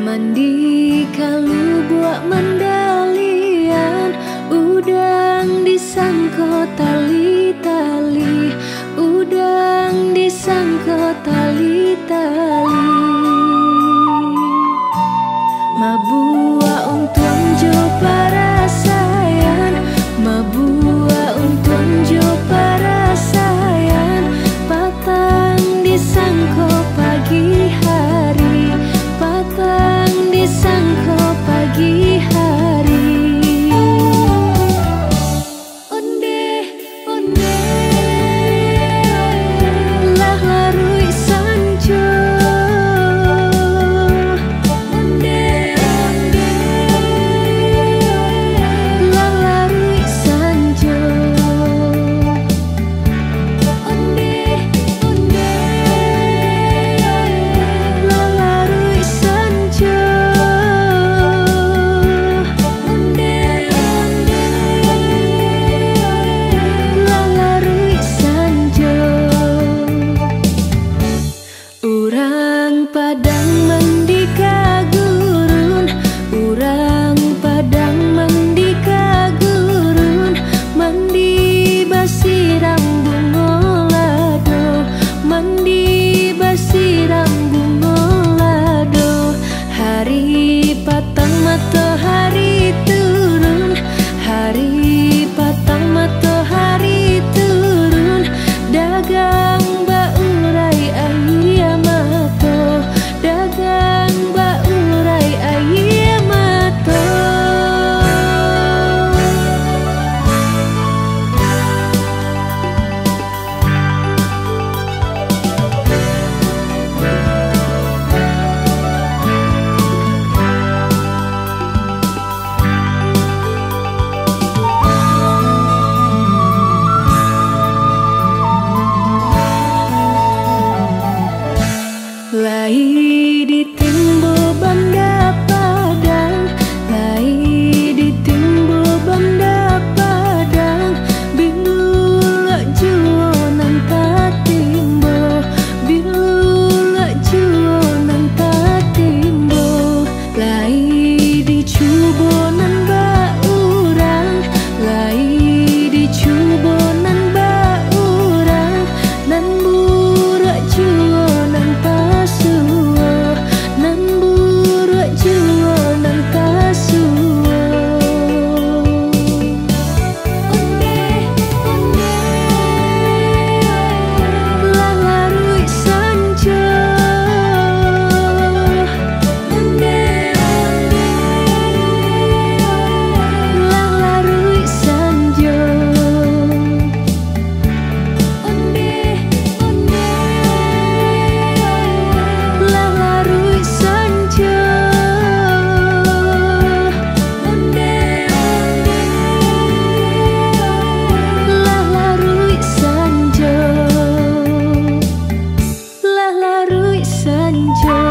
Mandi kalu buat mandalian, udang disangko tali-tali, udang disangko tali-tali. Mabua untung jo para sayang, mabua untung jo para sayang, patang disangko pagi hari, patang disangko pagi hari. Onde, onde, lah larui sanjo. Onde, onde, lah larui sanjo. Onde, onde, lah larui sanjo. Onde, onde, lah larui sanjo. Urang Padang mandi ka gurun, urang Padang mandi ka gurun, mandi basiram bungolado, mandi basiram bungolado. Hari patang matahari turun, hari patang matahari turun, dagang baurai ayamato, dagang baurai ayamato. Lai di timbo banda Padang, lai di timbo banda Padang, bilula juo nan ta timbo, bilula juo nan ta timbo. Lai di cubo nan baurang, lai di cubo nan baurang, nan burak juo nan pasuo, nan burak juo nan pasuo. Onde, onde, lah larui sanjo. Onde, onde, lah larui sanjo. Onde, onde, lah larui sanjo. Onde, onde, lah larui sanjo, lah larui sanjo.